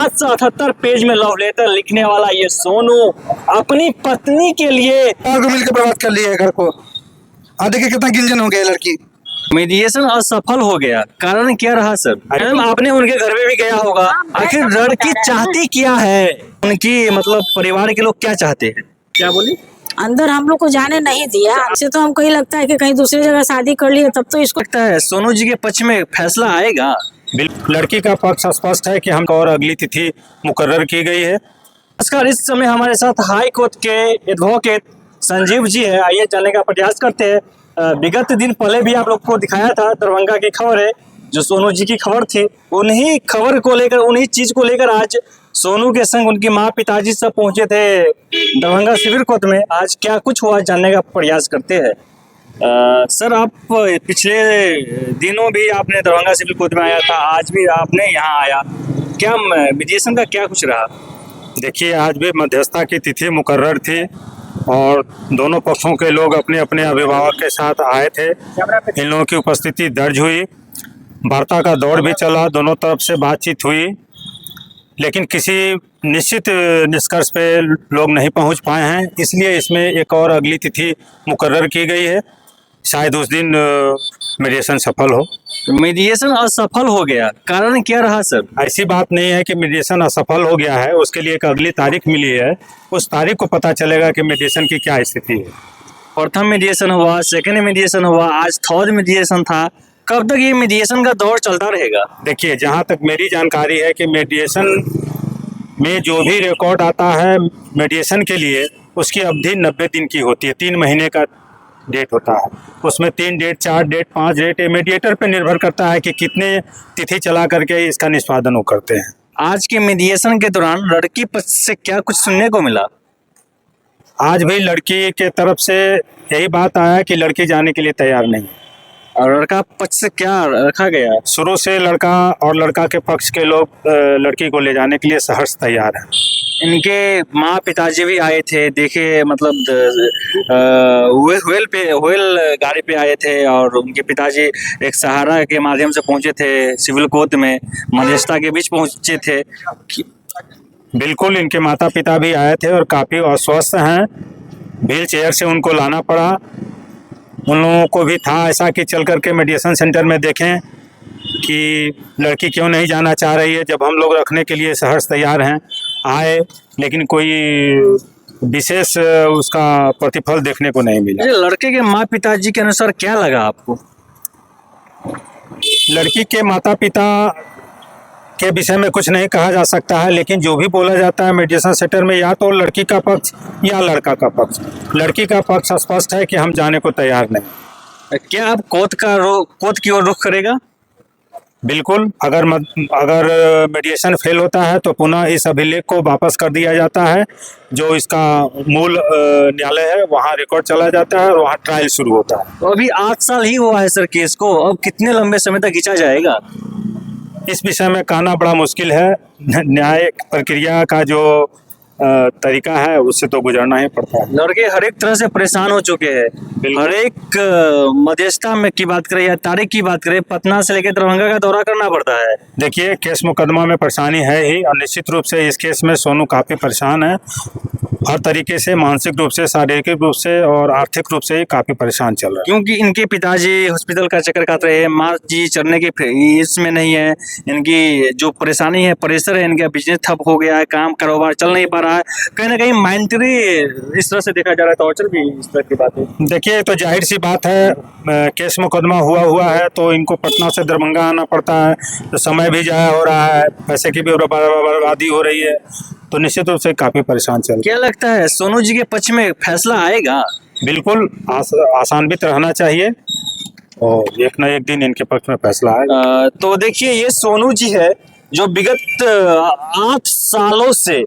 778 page में love letter लिखने वाला ये सोनू अपनी पत्नी के लिए को मिलकर बर्बाद कर लिया है घर को। देखिए कितना गिंजन हो गया लड़की। मीडिएशन असफल हो गया, कारण क्या रहा सर? मैडम आपने उनके घर में भी गया होगा, आखिर लड़की चाहती क्या है, उनकी मतलब परिवार के लोग क्या चाहते हैं? क्या बोली? अंदर हम लोग को जाने नहीं दिया। इससे तो हमको ही लगता है कि कहीं दूसरी जगह शादी कर लिए तब तो इसको लगता है सोनू जी के पक्ष में फैसला आएगा। लड़की का पक्ष स्पष्ट है कि हम और अगली तिथि मुकर्रर की गई है। नमस्कार, इस समय हमारे साथ हाई कोर्ट के एडवोकेट संजीव जी है। आइए जानने का प्रयास करते हैं। विगत दिन पहले भी आप लोग को दिखाया था, दरभंगा की खबर है जो सोनू जी की खबर थी। उन्हीं खबर को लेकर, उन्हीं चीज को लेकर आज सोनू के संग उनकी माँ पिताजी सब पहुंचे थे दरभंगा सिविल कोर्ट में। आज क्या कुछ हुआ जानने का प्रयास करते हैं। सर, आप पिछले दिनों भी आपने दरभंगा सिविल कोर्ट में आया था, आज भी आपने यहाँ आया, क्या मीडिएशन का क्या कुछ रहा? देखिए, आज भी मध्यस्थता की तिथि मुकर्रर थी और दोनों पक्षों के लोग अपने अपने अभिभावक के साथ आए थे। इन लोगों की उपस्थिति दर्ज हुई, वार्ता का दौर भी चला, दोनों तरफ से बातचीत हुई, लेकिन किसी निश्चित निष्कर्ष पे लोग नहीं पहुंच पाए हैं। इसलिए इसमें एक और अगली तिथि मुकर्रर की गई है, शायद उस दिन मीडिएशन सफल हो। मीडिएशन असफल हो गया, कारण क्या रहा सर? ऐसी बात नहीं है कि मीडिएशन असफल हो गया है, उसके लिए एक अगली तारीख मिली है। उस तारीख को पता चलेगा कि मीडिएशन की क्या स्थिति है। प्रथम मीडिएशन हुआ, सेकंड मीडिएशन हुआ, आज थर्ड मीडिएशन था। कब तक ये मीडिएशन का दौर चलता रहेगा? देखिए, जहाँ तक मेरी जानकारी है कि मीडिएशन में जो भी रिकॉर्ड आता है मीडिएशन के लिए, उसकी अवधि 90 दिन की होती है। 3 महीने का डेट होता है, उसमें 3 डेट, 4 डेट, 5 डेट मीडिएटर पे निर्भर करता है कि कितने तिथि चला करके इसका निष्पादन वो करते हैं। आज के मीडिएशन के दौरान लड़की पक्ष से क्या कुछ सुनने को मिला? आज भी लड़की के तरफ से यही बात आया कि लड़की जाने के लिए तैयार नहीं, और लड़का पक्ष से क्या रखा गया? शुरू से लड़का और लड़का के पक्ष के लोग लड़की को ले जाने के लिए सहर्ष तैयार हैं। इनके माँ पिताजी भी आए थे, देखे मतलब व्हील गाड़ी पे आए थे, और उनके पिताजी एक सहारा के माध्यम से पहुंचे थे सिविल कोर्ट में, मध्यस्थता के बीच पहुंचे थे। बिल्कुल, इनके माता पिता भी आए थे और काफ़ी अस्वस्थ हैं, व्हील चेयर से उनको लाना पड़ा। उन लोगों को भी था ऐसा कि चल करके मीडिएशन सेंटर में देखें कि लड़की क्यों नहीं जाना चाह रही है, जब हम लोग रखने के लिए सहर्ष तैयार हैं। आए, लेकिन कोई विशेष उसका प्रतिफल देखने को नहीं मिला। लड़के के माँ पिताजी के अनुसार क्या लगा आपको? लड़की के माता पिता के विषय में कुछ नहीं कहा जा सकता है, लेकिन जो भी बोला जाता है मीडिएशन सेंटर में, या तो लड़की का पक्ष या लड़का का पक्ष। लड़की का पक्ष स्पष्ट है कि हम जाने को तैयार नहीं। क्या आप कोर्ट की ओर रुख करेगा? बिल्कुल, अगर मीडिएशन फेल होता है तो पुनः इस अभिलेख को वापस कर दिया जाता है, जो इसका मूल न्यायालय है वहाँ रिकॉर्ड चला जाता है और वहाँ ट्रायल शुरू होता है। तो अभी 8 साल ही हुआ है सर केस को, अब कितने लंबे समय तक खींचा जाएगा? इस विषय में कहना बड़ा मुश्किल है। न्यायिक प्रक्रिया का जो तरीका है उससे तो गुजरना ही पड़ता है। लड़के हर एक तरह से परेशान हो चुके हैं। हर एक मध्यस्थता में की बात करें या तारीख की बात करें, पटना से लेकर दरभंगा का दौरा करना पड़ता है। देखिए, केस मुकदमा में परेशानी है ही, और निश्चित रूप से इस केस में सोनू काफ़ी परेशान है। हर तरीके से, मानसिक रूप से, शारीरिक रूप से और आर्थिक रूप से काफ़ी परेशान चल रहा है। क्योंकि इनके पिताजी हॉस्पिटल का चक्कर काट रहे हैं, माँ जी चलने के इसमें नहीं है। इनकी जो परेशानी है, प्रेशर है, इनका बिजनेस ठप हो गया है, काम कारोबार चल नहीं पा रहा है। कहीं ना कहीं मेंटली इस तरह से देखा जा रहा है, टॉर्चर भी इस तरह की बात है। देखिए, तो जाहिर सी बात है, केस मुकदमा हुआ है तो इनको पटना से दरभंगा आना पड़ता है, तो समय भी ज़ाया हो रहा है, पैसे की भी बर्बादी हो रही है, तो निश्चित रूप से काफ़ी परेशान चल रहा है। क्या लगता है सोनू जी के पक्ष में फैसला आएगा? बिल्कुल, आसान्वित रहना चाहिए और एक न एक दिन इनके पक्ष में फैसला आएगा। तो देखिए, ये सोनू जी है जो विगत 8 सालों से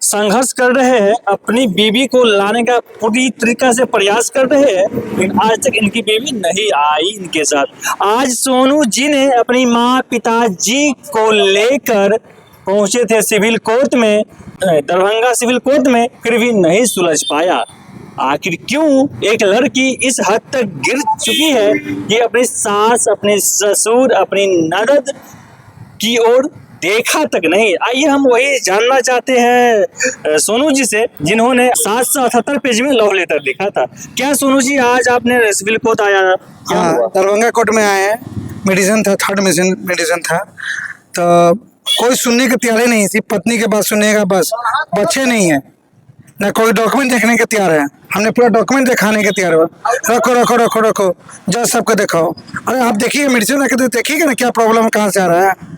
संघर्ष कर रहे हैं, अपनी बीवी को लाने का पूरी तरीका से प्रयास कर रहे हैं, लेकिन आज तक इनकी बीवी नहीं आई इनके साथ। आज सोनू जी ने अपनी माँ पिताजी को लेकर पहुंचे थे सिविल कोर्ट में, दरभंगा सिविल कोर्ट में, फिर भी नहीं सुलझ पाया। आखिर क्यों एक लड़की इस हद तक गिर चुकी है कि अपनी सास, अपने ससुर, अपनी ननद की ओर देखा तक नहीं। आइए हम वही जानना चाहते हैं सोनू जी से, जिन्होंने 778 पेज में लव लेटर लिखा था। क्या सोनू जी आज आपने सिविल कोर्ट आया, क्या हाँ, हुआ? दरभंगा कोर्ट में आए हैं। मेडिसिन था, थर्ड मेडिसिन था, तो कोई सुनने के तैयार ही नहीं थी। पत्नी के बात सुनेगा बस, बच्चे नहीं है, ना कोई डॉक्यूमेंट देखने के तैयार है। हमने पूरा डॉक्यूमेंट दिखाने के तैयार हुआ। रखो रखो रखो रखो, जज सबको दिखाओ। अरे आप देखिए मेडिसिन रखे तो देखिएगा ना क्या प्रॉब्लम है, कहाँ से आ रहा है।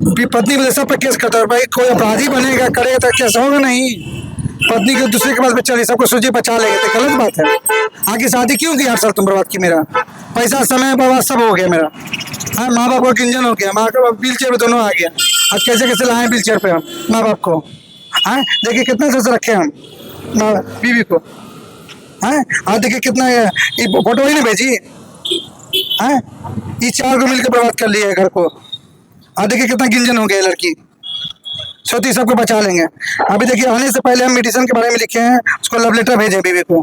फिर पत्नी वजह सब पे केस करता है। भाई कोई अपराधी बनेगा, करेगा तो केस होगा नहीं। पत्नी के दूसरे के पास बच्चा नहीं, सबको सोचे बचा लेगा तो गलत बात है। आगे शादी क्यों की 8 साल तुम बर्बाद की, मेरा पैसा समय बर्बाद सब हो गया मेरा। हाँ, माँ बाप का इंजन हो गया, माँ का व्हील चेयर पे दोनों आ गया। आज कैसे कैसे लाए व्हील चेयर पे हम माँ बाप को। हाँ देखिए कितना सोच रखे हम माँ बीवी को। हाँ आज देखिए कितना ये फोटो ही नहीं भेजी। हाँ ये 4 को मिलकर बर्बाद कर लिया है घर को। आज देखिए कितना गिंजन हो गया लड़की। सोती सबको बचा लेंगे। अभी देखिए आने से पहले हम मेडिसिन के बारे में लिखे हैं, उसको लव लेटर भेजे बीवी को।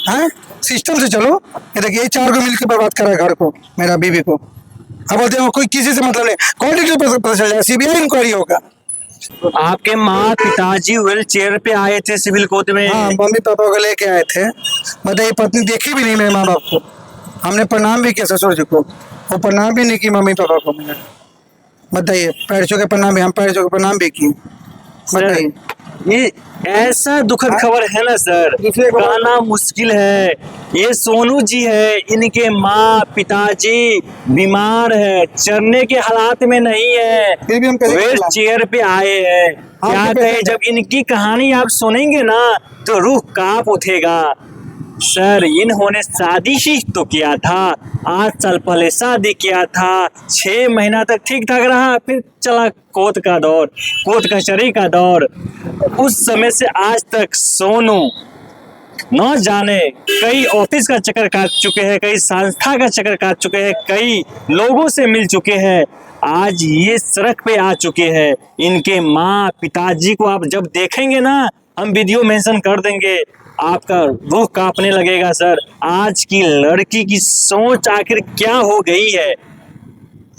हाँ सिस्टम से चलो। ये देखिए ये 4 को मिलकर बर्बाद करा घर को, मेरा बीवी को। अब बोलते हैं कोई किसी से मतलब नहीं, क्वालिटी पता चल जाए, सीबीआई इंक्वायरी होगा। आपके माँ पिताजी व्हील चेयर पे आए थे सिविल कोर्ट में। हाँ मम्मी पापा को लेके आए थे। बताइए पत्नी देखी भी नहीं मेरे माँ बाप को। हमने प्रणाम भी किया ससुर जी को, वो प्रणाम भी नहीं की मम्मी पापा को। मैंने बताइए पैर छू के प्रणाम भी, हम पैर छू के प्रणाम भी की। बताइए ये ऐसा दुखद खबर है ना सर, दूसरे को कहना मुश्किल है। ये सोनू जी है, इनके माँ पिताजी बीमार है, चलने के हालात में नहीं है, फिर भी हम कैसे व्हील चेयर पे आए हैं। क्या आपके कहे, पैसे- जब इनकी कहानी आप सुनेंगे ना तो रूह कांप उठेगा। सर इन्होंने शादी ही तो किया था, 8 साल पहले शादी किया था, 6 महीना तक ठीक ठाक रहा, फिर चला कोर्ट का दौर, कोर्ट कचहरी का दौर। उस समय से आज तक सोनू न जाने कई ऑफिस का चक्कर काट चुके हैं, कई संस्था का चक्कर काट चुके हैं, कई लोगों से मिल चुके हैं, आज ये सड़क पे आ चुके हैं। इनके माँ पिताजी को आप जब देखेंगे ना, हम वीडियो मेंशन कर देंगे, आपका रूह कांपने लगेगा सर। आज की लड़की की सोच आखिर क्या हो गई है,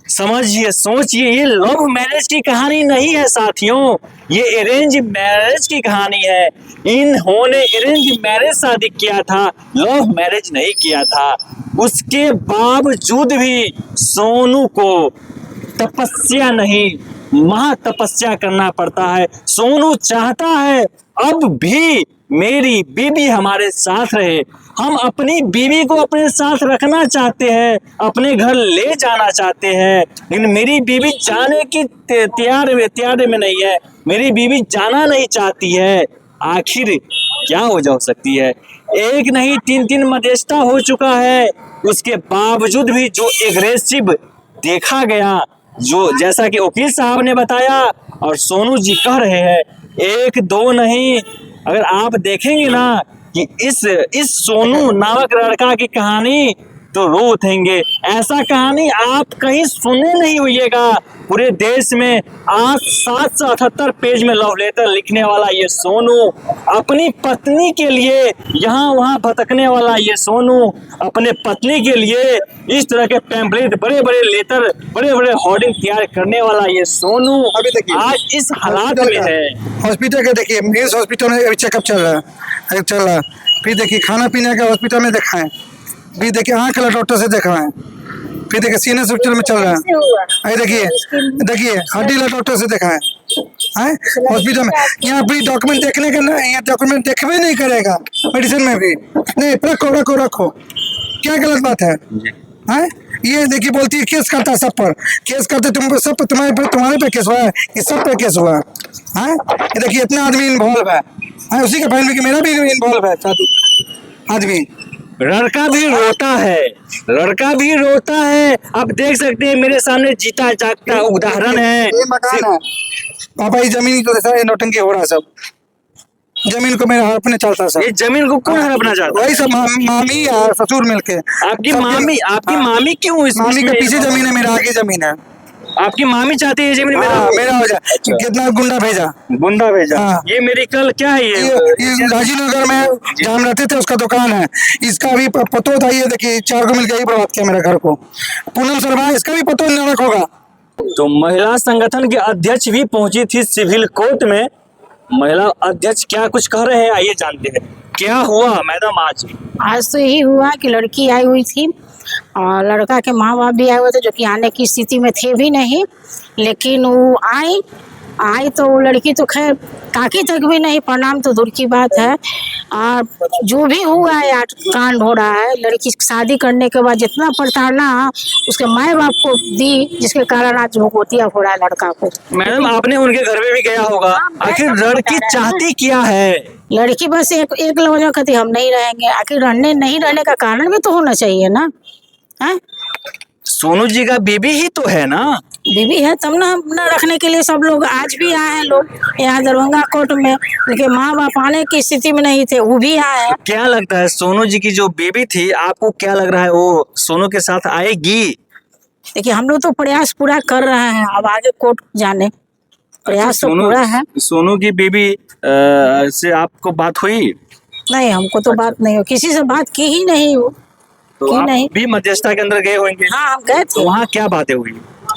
समझिए, सोचिए। ये लव मैरिज की कहानी नहीं है साथियों, ये अरेंज मैरिज की कहानी है। इन्होंने अरेंज मैरिज शादी किया था, लव मैरिज नहीं किया था। उसके बावजूद भी सोनू को तपस्या नहीं, महा तपस्या करना पड़ता है। सोनू चाहता है अब भी मेरी बीवी हमारे साथ रहे, हम अपनी बीवी को अपने साथ रखना चाहते हैं, अपने घर ले जाना चाहते हैं, लेकिन मेरी बीवी जाने की तैयार में नहीं है, मेरी बीवी जाना नहीं चाहती है। आखिर क्या हो जा सकती है, एक नहीं 3 मध्यस्थता हो चुका है, उसके बावजूद भी जो एग्रेसिव देखा गया, जो जैसा कि वकील साहब ने बताया और सोनू जी कह रहे हैं, 1 2 नहीं, अगर आप देखेंगे ना कि इस सोनू नामक लड़का की कहानी तो रो उठेंगे। ऐसा कहानी आप कहीं सुने नहीं होइएगा पूरे देश में। आज 778 पेज में लव लेटर लिखने वाला ये सोनू, अपनी पत्नी के लिए यहाँ वहाँ भटकने वाला ये सोनू, अपने पत्नी के लिए इस तरह के पैम्पलेट, बड़े बड़े लेटर, बड़े बड़े होर्डिंग तैयार करने वाला ये सोनू अभी देखिए आज इस हालात में है। हॉस्पिटल का देखिए, मेंस हॉस्पिटल में अभी चेकअप चल रहा है। फिर देखिए खाना पीने का हॉस्पिटल में दिखाएं, फिर देखिए आँख वाला डॉक्टर से दिखाएं, फिर देखिए सीनियर हॉस्पिटल में चल रहा है। देखिए हड्डी वाला डॉक्टर से दिखाएं हॉस्पिटल में। यहाँ भी डॉक्यूमेंट देखने का ना, यहाँ डॉक्यूमेंट देखबे नहीं करेगा, मेडिसिन में भी नहीं। रखो रखो रखो, क्या गलत बात है? हैं ये देखिए बोलती है केस करता है सब पर, केस करते तुम सब पर, तुम्हारे पे केस हुआ है, ये सब पे केस हुआ है। ये देखिए इतना आदमी इन्वॉल्व है, उसी का फैमिली, मेरा भी इन्वॉल्व है साथी आदमी। लड़का भी रोता है, लड़का भी रोता है। आप देख सकते हैं मेरे सामने जीता जागता उदाहरण है। ये मकान है पापा, ये जमीन को देखा, ये नौटंकी हो रहा है सब। जमीन को मेरा अपने चलता सब। ये जमीन को कौन हड़पना चाहता है? वही सब मामी और ससुर मिलके। आपकी मामी क्यों इसमें? मामी के पीछे जमीन है, मेरा आगे जमीन है। आपकी मामी चाहती है जी मेरा हाँ मेरा हो जाए। कितना गुंडा भेजा। गुंडा भेजा। हाँ। ये मेडिकल क्या है ये राजीव नगर में जहाँ हम रहते थे उसका दुकान है। इसका भी पतो था, ये देखिए 4 को मिलकर ही बर्बाद किया मेरे घर को। पूनम शर्मा, इसका भी पतो निरक होगा। तो महिला संगठन के अध्यक्ष भी पहुंची थी सिविल कोर्ट में। महिला अध्यक्ष क्या कुछ कह रहे हैं, आइए जानते हैं क्या हुआ मैडम आज तो यही हुआ कि लड़की आई हुई थी और लड़का के माँ बाप भी आए हुए थे, जो कि आने की स्थिति में थे भी नहीं, लेकिन वो आई तो वो लड़की तो खैर ताकि तक भी नहीं, प्रणाम तो दूर की बात है। और जो भी हुआ है आज कांड हो रहा है, लड़की शादी करने के बाद जितना प्रताड़ना उसके माँ बाप को दी, जिसके कारण आज भुगतिया हो रहा है लड़का को। मैडम आपने उनके घर में भी गया होगा, आखिर लड़की चाहती क्या है? लड़की बस एक लौजा कहती हम नहीं रहेंगे। आखिर नहीं रहने का कारण भी तो होना चाहिए ना। है सोनू जी का बेबी ही तो है ना। बीबी है तब ना रखने के लिए सब लोग आज भी आए हैं। लोग यहाँ दरभंगा कोर्ट में उनके माँ बाप आने की स्थिति में नहीं थे, वो भी आए हैं। क्या लगता है सोनू जी की जो बेबी थी, आपको क्या लग रहा है वो सोनू के साथ आएगी? देखिए हम लोग तो प्रयास पूरा कर रहे हैं, अब आगे कोर्ट जाने प्रयास तो पूरा है। सोनू की बेबी से आपको बात हुई? नहीं, हमको तो बात नहीं हो, किसी से बात की ही नहीं हो। तो आप भी मध्यस्थता के अंदर गए होंगे? हाँ हम गए थे। तो वहाँ क्या बातें हुई?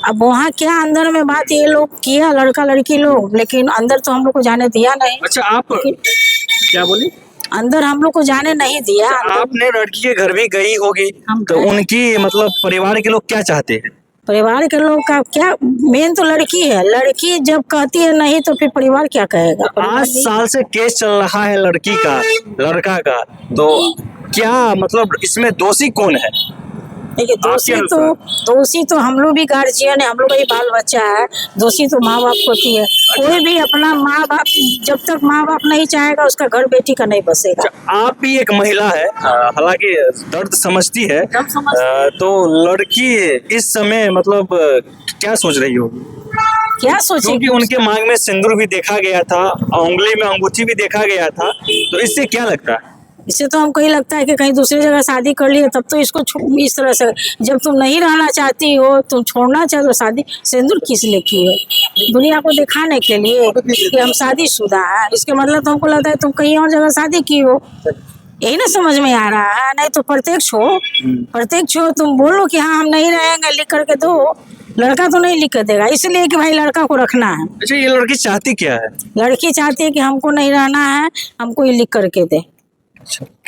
अब वहाँ क्या अंदर में बात ये लोग किया, लड़का लड़की लोग, लेकिन अंदर तो हम लोग को जाने दिया नहीं। अच्छा आप क्या बोली? अंदर हम लोग को जाने नहीं दिया। आपने लड़की के घर भी गई होगी, हम तो गए। उनकी मतलब परिवार के लोग क्या चाहते हैं? परिवार के लोग का क्या, मेन तो लड़की है। लड़की जब कहती है नहीं तो फिर परिवार क्या कहेगा? 8 साल से केस चल रहा है लड़की का, लड़का का, तो क्या मतलब इसमें दोषी कौन है? देखिए दोषी तो हम लोग भी गार्जियन है, हम लोग का ही बाल बच्चा है। दोषी तो माँ बाप होती है। कोई भी अपना माँ बाप, जब तक माँ बाप नहीं चाहेगा उसका घर बेटी का नहीं बसेगा। आप भी एक महिला है, हालांकि दर्द समझती है, तो लड़की इस समय मतलब क्या सोच रही होगी? क्या सोचेगी? क्योंकि उनके मांग में सिंदूर भी देखा गया था, उंगली में अंगूठी भी देखा गया था, तो इससे क्या लगता है? इससे तो हमको ही लगता है कि कहीं दूसरी जगह शादी कर लिए तब तो इसको इस तरह से, जब तुम नहीं रहना चाहती हो, तुम छोड़ना चाहते हो, शादी सिंदूर किस लिए की है? दुनिया को दिखाने के लिए कि हम शादीशुदा हैं। इसके मतलब तो हमको लगता है तुम कहीं और जगह शादी की हो। यही ना समझ में आ रहा है। नहीं तो प्रत्यक्ष हो, तुम बोलो कि हाँ हम नहीं रहेंगे, लिख करके दो। लड़का तो नहीं लिख कर देगा, इसलिए कि भाई लड़का को रखना है। अच्छा ये लड़की चाहती क्या है? लड़की चाहती है कि हमको नहीं रहना है, हमको ये लिख करके दे।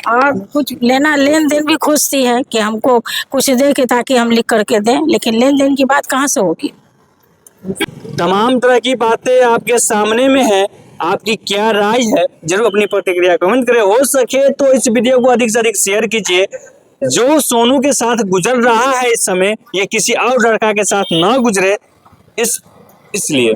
और कुछ लेन देन भी खोजती है कि हमको कुछ दे के ताकि हम लिख करके दें, लेकिन लेन देन की बात कहाँ से होगी? तमाम तरह की बातें आपके सामने में है, आपकी क्या राय है जरूर अपनी प्रतिक्रिया कमेंट करें। हो सके तो इस वीडियो को अधिक से अधिक शेयर कीजिए। जो सोनू के साथ गुजर रहा है इस समय, ये किसी और लड़का के साथ ना गुजरे, इसलिए